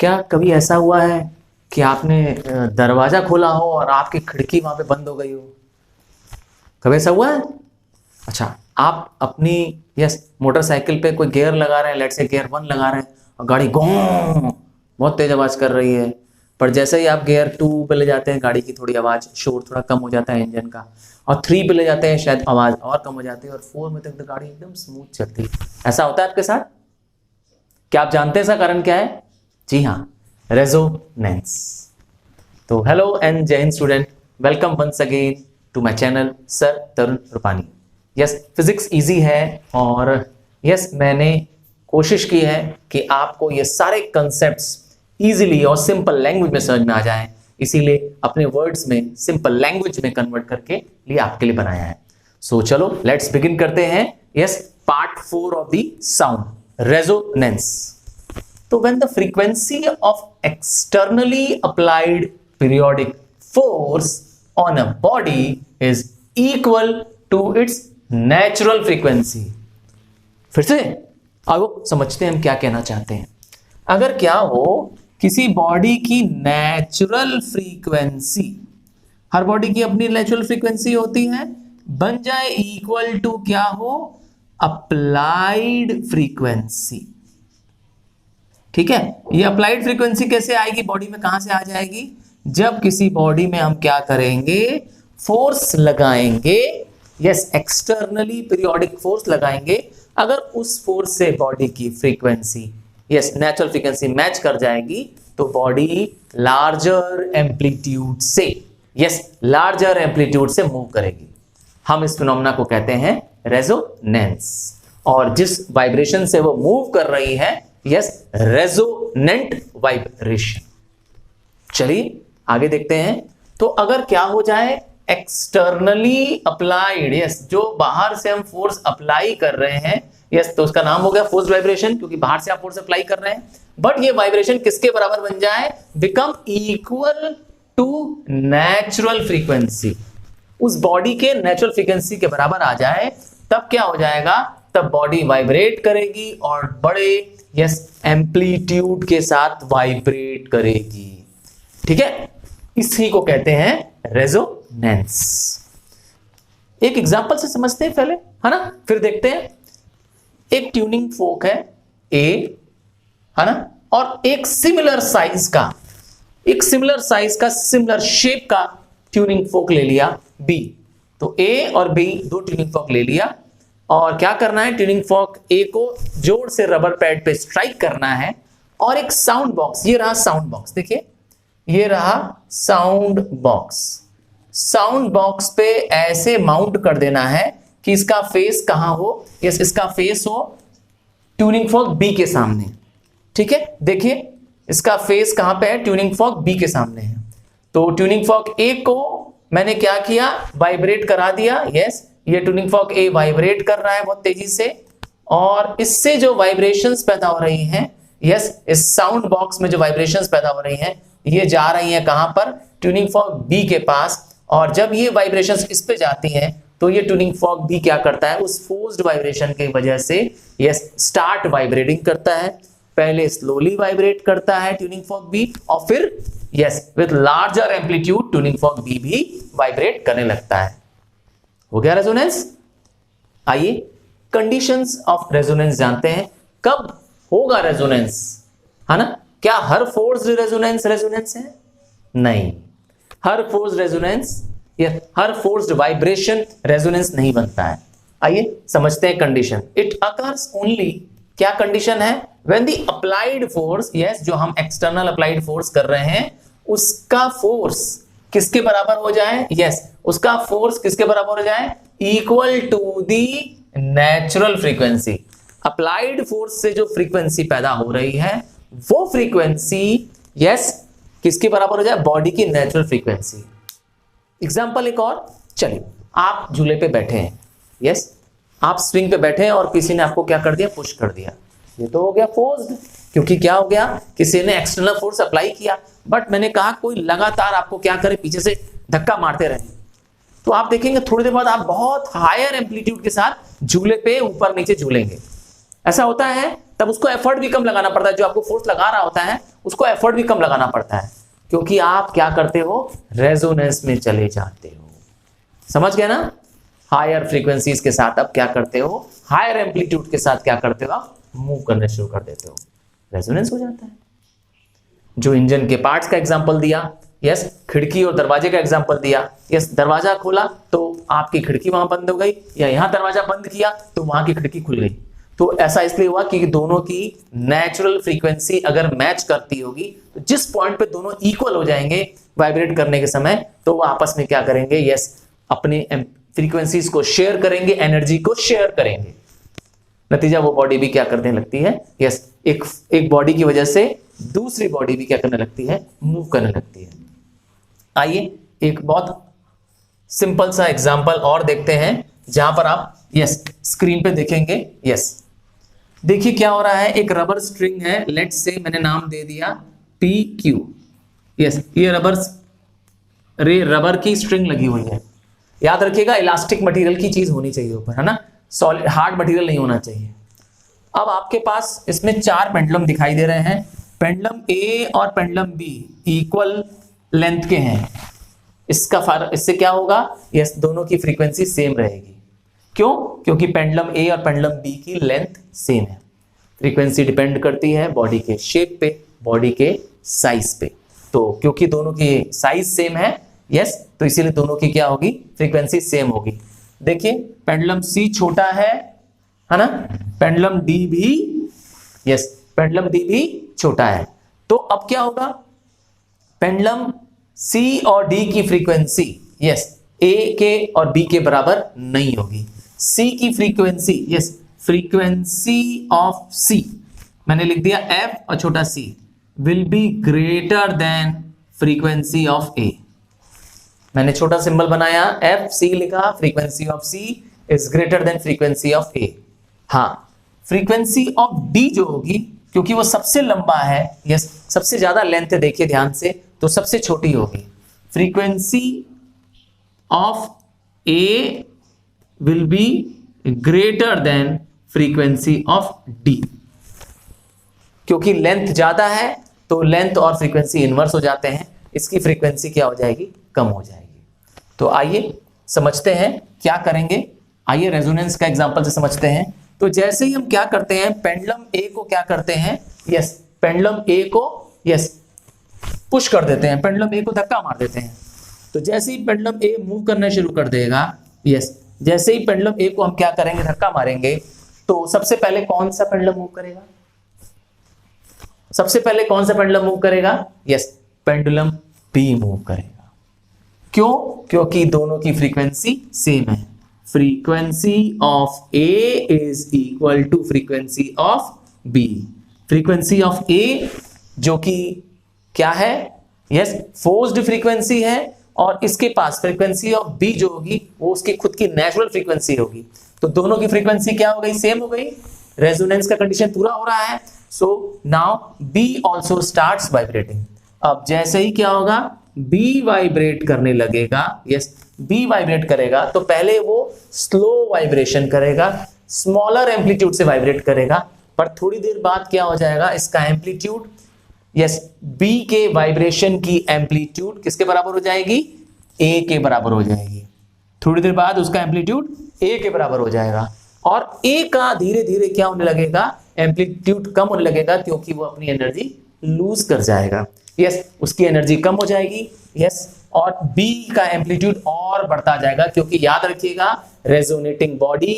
क्या कभी ऐसा हुआ है कि आपने दरवाजा खोला हो और आपकी खिड़की वहां पे बंद हो गई हो? कभी ऐसा हुआ है? अच्छा, आप अपनी मोटरसाइकिल पे कोई गियर लगा रहे हैं, लेट से गियर 1 लगा रहे हैं और गाड़ी गो बहुत तेज आवाज कर रही है, पर जैसे ही आप गियर 2 पे ले जाते हैं गाड़ी की थोड़ी आवाज, शोर थोड़ा कम हो जाता है इंजन का, और 3 पे ले जाते हैं शायद आवाज और कम हो जाती है, और 4 में तक तो गाड़ी एकदम स्मूथ चलती है। ऐसा होता है आपके साथ? क्या आप जानते हैं इसका कारण क्या है? जी हाँ, रेजोनेंस। तो hello and Jai Hind student, welcome once again to my channel sir Tarun Rupani. Yes, physics easy है और यस मैंने कोशिश की है कि आपको ये सारे कंसेप्ट्स इजीली और सिंपल लैंग्वेज में समझ में आ जाएं, इसीलिए अपने वर्ड्स में सिंपल लैंग्वेज में कन्वर्ट करके लिए आपके लिए बनाया है। सो चलो लेट्स बिगिन करते हैं। Yes, part 4 of the sound, resonance. तो when the frequency of externally applied periodic force on a body is equal to its natural frequency। फिर से आओ समझते हैं हम क्या कहना चाहते हैं। अगर क्या हो किसी बॉडी की नेचुरल फ्रीक्वेंसी, हर बॉडी की अपनी नेचुरल फ्रीक्वेंसी होती है, बन जाए इक्वल टू क्या हो, अप्लाइड फ्रीक्वेंसी। ठीक है, ये अप्लाइड फ्रीक्वेंसी कैसे आएगी बॉडी में, कहां से आ जाएगी? जब किसी बॉडी में हम क्या करेंगे, फोर्स लगाएंगे, यस एक्सटर्नली पीरियोडिक फोर्स लगाएंगे। अगर उस फोर्स से बॉडी की frequency yes natural frequency match कर जाएगी तो बॉडी लार्जर एम्पलीट्यूड से लार्जर एम्पलीट्यूड से मूव करेगी। हम इस फिनोमेना को कहते हैं रेजोनेंस, और जिस वाइब्रेशन से वो मूव कर रही है यस रेजोनेंट वाइब्रेशन। चलिए आगे देखते हैं। तो अगर क्या हो जाए, एक्सटर्नली अप्लाइड, यस जो बाहर से हम फोर्स अप्लाई कर रहे हैं, यस तो उसका नाम हो गया फोर्स वाइब्रेशन, क्योंकि बाहर से आप फोर्स अप्लाई कर रहे हैं। बट ये वाइब्रेशन किसके बराबर बन जाए, become equal to natural frequency, उस बॉडी के नेचुरल फ्रीक्वेंसी के बराबर आ जाए, तब क्या हो जाएगा, तब बॉडी वाइब्रेट करेगी और बड़े यस एम्पलीट्यूड के साथ वाइब्रेट करेगी। ठीक है, इसी को कहते हैं रेजोनेंस। एक एग्जांपल से समझते हैं पहले, है ना, फिर देखते हैं। एक ट्यूनिंग फोक है ए, है ना, और एक सिमिलर साइज का सिमिलर शेप का ट्यूनिंग फोक ले लिया बी। तो ए और बी दो ट्यूनिंग फोक ले लिया, और क्या करना है, ट्यूनिंग फॉर्क ए को जोर से रबर पैड पे स्ट्राइक करना है, और एक साउंड बॉक्स, ये रहा साउंड बॉक्स, देखिए ये रहा साउंड बॉक्स, साउंड बॉक्स पे ऐसे माउंट कर देना है कि इसका फेस कहां हो, यस इसका फेस हो ट्यूनिंग फॉर्क बी के सामने। ठीक है, देखिए इसका फेस कहां पे है, ट्यूनिंग फॉर्क बी के सामने है। तो ट्यूनिंग फॉर्क ए को मैंने क्या किया, वाइब्रेट करा दिया। यस ये ट्यूनिंग फॉर्क ए वाइब्रेट कर रहा है बहुत तेजी से, और इससे जो वाइब्रेशंस पैदा हो रही हैं, यस इस साउंड बॉक्स में जो वाइब्रेशंस पैदा हो रही हैं, ये जा रही हैं कहां पर, ट्यूनिंग फॉर्क बी के पास। और जब ये वाइब्रेशंस इस पे जाती हैं तो ये ट्यूनिंग फॉर्क भी क्या करता है, उस फोर्स्ड वाइब्रेशन की वजह से यस स्टार्ट वाइब्रेटिंग करता है। पहले स्लोली वाइब्रेट करता है ट्यूनिंग फॉर्क बी, और फिर yes with larger amplitude tuning fork B भी वाइब्रेट करने लगता है। हो गया रेजोनेंस। आइए कंडीशंस ऑफ रेजोनेंस जानते हैं, कब होगा रेजोनेंस, है ना। क्या हर फोर्स्ड रेजोनेंस है? नहीं, हर फोर्स्ड रेजोनेंस या हर फोर्स्ड वाइब्रेशन रेजोनेंस नहीं बनता है। आइए समझते हैं कंडीशन। इट अकर्स ओनली, क्या कंडीशन है, when the applied force, yes जो हम एक्सटर्नल अप्लाइड फोर्स कर रहे हैं, उसका फोर्स किसके बराबर हो जाए, यस उसका फोर्स किसके बराबर हो जाए, equal to the natural frequency. Applied force से जो फ्रीक्वेंसी पैदा हो रही है वो फ्रीक्वेंसी यस किसके बराबर हो जाए, बॉडी की नेचुरल फ्रीक्वेंसी। एग्जांपल एक और, चलिए आप झूले पे बैठे हैं, यस आप स्विंग पे बैठे हैं और किसी ने आपको क्या कर दिया, पुश कर दिया। ये तो हो गया फोर्स्ड, क्योंकि क्या हो गया, किसी ने एक्सटर्नल फोर्स अप्लाई किया। बट मैंने कहा कोई लगातार आपको क्या करे, पीछे से धक्का मारते रहे, तो आप देखेंगे थोड़ी देर बाद आप बहुत हायर एम्पलीट्यूड के साथ झूले पे ऊपर नीचे झूलेंगे। ऐसा होता है तब उसको एफर्ट भी कम लगाना पड़ता है, जो आपको फोर्स लगा रहा होता है उसको एफर्ट भी कम लगाना पड़ता है, क्योंकि आप क्या करते हो, रेजोनेंस में चले जाते हो। समझ गए ना? हायर फ्रीक्वेंसीज के साथ आप क्या करते हो, हायर एम्पलीट्यूड के साथ क्या करते हो, आप मूव करने शुरू कर देते हो, रेजोनेंस हो जाता है। जो इंजन के पार्ट्स का एग्जांपल दिया, यस, खिड़की और दरवाजे का एग्जांपल दिया, यस, दरवाजा खोला तो आपकी खिड़की वहां बंद हो गई, या यहां दरवाजा बंद किया तो वहां की खिड़की खुल गई। तो ऐसा इसलिए हुआ कि दोनों की नेचुरल फ्रीक्वेंसी अगर मैच करती होगी, तो जिस पॉइंट पे दोनों इक्वल हो जाएंगे वाइब्रेट करने के समय, तो वो आपस में क्या करेंगे, यस, अपने फ्रीक्वेंसीज को शेयर करेंगे, एनर्जी को शेयर करेंगे। नतीजा वो बॉडी भी क्या करने लगती है, यस, एक बॉडी की वजह से दूसरी बॉडी भी क्या करने लगती है, मूव करने लगती है। आइए एक बहुत सिंपल सा एग्जांपल और देखते हैं, जहां पर आप यस स्क्रीन पे देखेंगे। यस, देखिए क्या हो रहा है, एक रबर स्ट्रिंग है, लेट्स से मैंने नाम दे दिया PQ। यस, ये रबर की स्ट्रिंग लगी हुई है। याद रखिएगा इलास्टिक मटेरियल की चीज होनी चाहिए ऊपर, है ना, सॉलिड हार्ड मटेरियल नहीं होना चाहिए। अब आपके पास इसमें 4 पेंडुलम दिखाई दे रहे हैं, पेंडुलम A और पेंडुलम B इक्वल लेंथ के हैं। इससे क्या होगा, यस, दोनों की फ्रीक्वेंसी सेम रहेगी। क्यों? क्योंकि पेंडुलम A और पेंडुलम B की लेंथ सेम है। फ्रीक्वेंसी डिपेंड करती है बॉडी के शेप पे, बॉडी के साइज पे। तो क्योंकि दोनों की साइज सेम है, यस, तो इसीलिए दोनों की क्या होगी, फ्रीक्वेंसी सेम होगी। देखिए पेंडुलम C छोटा है ना, पेंडुलम D भी, यस, पेंडुलम D भी छोटा है। तो अब क्या होगा, पेंडुलम C और D की फ्रीक्वेंसी, यस, A के और B के बराबर नहीं होगी। C की frequency, yes, frequency of C मैंने लिख दिया F और छोटा c will be greater than frequency of A। मैंने छोटा सिंबल बनाया, FC लिखा, frequency of C is greater than frequency of A। हाँ, फ्रीक्वेंसी ऑफ D जो होगी, क्योंकि वो सबसे लंबा है, यस, सबसे ज्यादा लेंथ है, देखिए ध्यान से, तो सबसे छोटी होगी। Frequency of A will be greater than frequency of D। क्योंकि लेंथ ज्यादा है तो लेंथ और फ्रीक्वेंसी इनवर्स हो जाते हैं, इसकी फ्रीक्वेंसी क्या हो जाएगी, कम हो जाएगी। तो आइए समझते हैं क्या करेंगे, आइए रेजोनेंस का एग्जांपल से समझते हैं। तो जैसे ही हम क्या करते हैं, पेंडुलम A को क्या करते हैं, यस, पेंडुलम A को यस पुश कर देते हैं, पेंडुलम A को धक्का मार देते हैं। तो जैसे ही पेंडुलम A मूव करना शुरू कर देगा, यस, जैसे ही पेंडुलम A को हम क्या करेंगे, धक्का मारेंगे, तो सबसे पहले कौन सा पेंडुलम मूव करेगा, सबसे पहले कौन सा पेंडुलम मूव करेगा, यस, पेंडुलम B मूव करेगा। क्यों? क्योंकि दोनों की फ्रीक्वेंसी सेम है। Frequency of A is equal to frequency of B। Frequency of A जो कि क्या है, यस, फोर्स्ड फ्रीक्वेंसी है, और इसके पास फ्रीक्वेंसी ऑफ B जो होगी वो उसकी खुद की नेचुरल फ्रीक्वेंसी होगी। तो दोनों की फ्रीक्वेंसी क्या हो गई, सेम हो गई, रेजोनेंस का कंडीशन पूरा हो रहा है। So now B also starts vibrating. अब जैसे ही क्या होगा, B वाइब्रेट करने लगेगा, यस, B वाइब्रेट करेगा, तो पहले वो स्लो वाइब्रेशन करेगा, स्मॉलर एम्पलीट्यूड से वाइब्रेट करेगा, पर थोड़ी देर बाद क्या हो जाएगा, इसका एम्पलीट्यूड, यस, B के वाइब्रेशन की एम्पलीट्यूड किसके बराबर हो जाएगी, A के बराबर हो जाएगी। थोड़ी देर बाद उसका एम्पलीट्यूड A के बराबर हो जाएगा, और A का धीरे धीरे क्या होने लगेगा, एम्पलीट्यूड कम होने लगेगा, क्योंकि वो अपनी एनर्जी लूज कर जाएगा, यस, उसकी एनर्जी कम हो जाएगी, यस, और B का एम्पलीट्यूड और बढ़ता जाएगा, क्योंकि याद रखिएगा रेजोनेटिंग बॉडी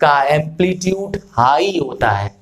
का एम्पलीट्यूड हाई होता है,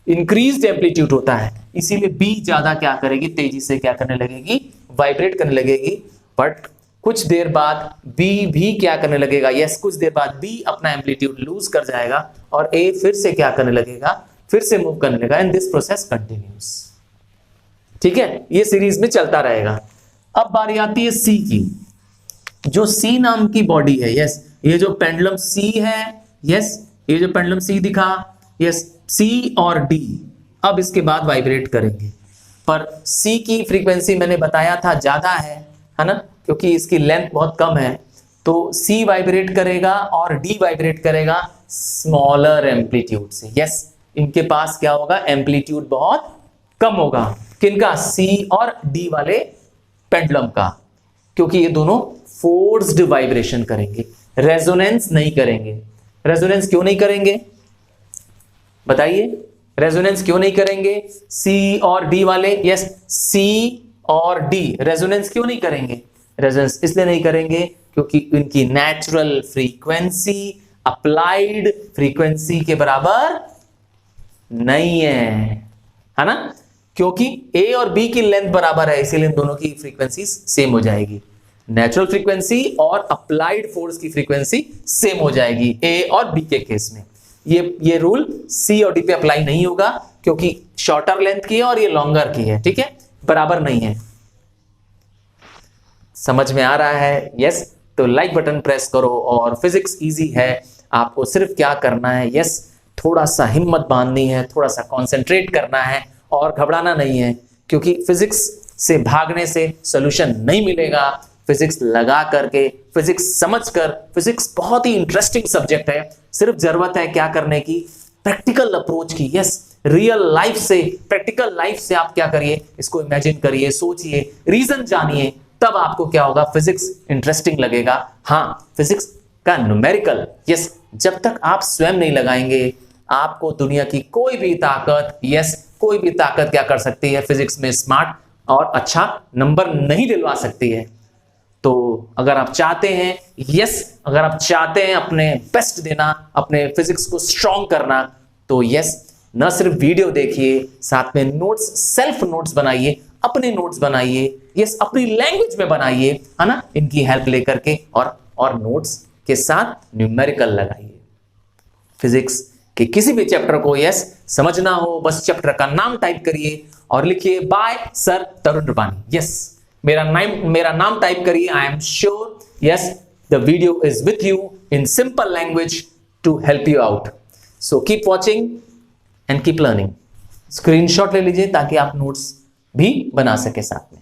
इंक्रीज्ड एम्पलीट्यूड होता है, इसीलिए B ज्यादा क्या करेगी, तेजी से क्या करने लगेगी, वाइब्रेट करने लगेगी। बट कुछ देर बाद B भी क्या करने लगेगा, यस, कुछ देर बाद B अपना एम्पलीट्यूड लूज कर जाएगा, और A फिर से क्या करने लगेगा, फिर से मूव करने लगेगा, एंड दिस प्रोसेस कंटिन्यूस। ठीक है, ये सीरीज में चलता रहेगा। अब बारी आती है C की, जो C नाम की बॉडी है, यस, ये जो पेंडुलम C है, यस, ये जो पेंडुलम C दिखा, यस, C और D अब इसके बाद वाइब्रेट करेंगे, पर C की फ्रीक्वेंसी मैंने बताया था ज्यादा है ना, क्योंकि इसकी लेंथ बहुत कम है, तो C वाइब्रेट करेगा और D वाइब्रेट करेगा स्मॉलर एम्पलीट्यूड से, यस, इनके पास क्या होगा, एम्पलीट्यूड बहुत कम होगा। किनका, सी और डी वाले पेंडुलम का, क्योंकि ये दोनों फोर्स्ड वाइब्रेशन करेंगे, रेजोनेंस नहीं करेंगे। रेजोनेंस क्यों नहीं करेंगे बताइए, रेजोनेंस क्यों नहीं करेंगे सी और डी वाले? यस, सी और डी रेजोनेंस क्यों नहीं करेंगे? रेजोनेंस इसलिए नहीं करेंगे क्योंकि इनकी नेचुरल फ्रीक्वेंसी अप्लाइड फ्रीक्वेंसी के बराबर नहीं है ना, क्योंकि ए और बी की लेंथ बराबर है, इसीलिए इन दोनों की फ्रीक्वेंसी सेम हो जाएगी। नेचुरल फ्रीक्वेंसी और अप्लाइड फोर्स की फ्रीक्वेंसी सेम हो जाएगी ए और बी के केस में। ये रूल सी और डी पे अप्लाई नहीं होगा क्योंकि शॉर्टर लेंथ की है और ये लॉन्गर की है, ठीक है, बराबर नहीं है। समझ में आ रहा है? यस, तो लाइक बटन प्रेस करो। और फिजिक्स इजी है, आपको सिर्फ क्या करना है, यस, थोड़ा सा हिम्मत बांधनी है, थोड़ा सा कंसंट्रेट करना है और घबराना नहीं है, क्योंकि फिजिक्स से भागने से सॉल्यूशन नहीं मिलेगा। फिजिक्स लगा करके, फिजिक्स समझकर, फिजिक्स बहुत ही इंटरेस्टिंग सब्जेक्ट है, सिर्फ जरूरत है क्या करने की, प्रैक्टिकल अप्रोच की। यस, रियल लाइफ से, प्रैक्टिकल लाइफ से आप क्या करिए, इसको इमेजिन करिए, सोचिए, रीजन जानिए, तब आपको क्या होगा, फिजिक्स इंटरेस्टिंग लगेगा। हाँ, फिजिक्स का न्यूमेरिकल, यस, जब तक आप स्वयं नहीं लगाएंगे, आपको दुनिया की कोई भी ताकत, यस, कोई भी ताकत क्या कर सकती है, फिजिक्स में स्मार्ट और अच्छा नंबर नहीं दिलवा सकती है। तो अगर आप चाहते हैं, यस, अगर आप चाहते हैं अपने बेस्ट देना, अपने फिजिक्स को स्ट्रॉन्ग करना, तो यस, न सिर्फ वीडियो देखिए, साथ में नोट्स, सेल्फ नोट्स बनाइए, अपने नोट्स बनाइए, यस, अपनी लैंग्वेज में बनाइए, है ना, इनकी हेल्प लेकर के, और नोट्स के साथ न्यूमेरिकल लगाइए। फिजिक्स के किसी भी चैप्टर को, यस, समझना हो, बस चैप्टर का नाम टाइप करिए और लिखिए by sir Tarun Rupani. Yes, मेरा नाम टाइप करिए। I am sure, yes, the video is with you in simple language to help you out. So keep watching and keep learning. Screenshot ले लीजिए ताकि आप नोट्स भी बना सके साथ में।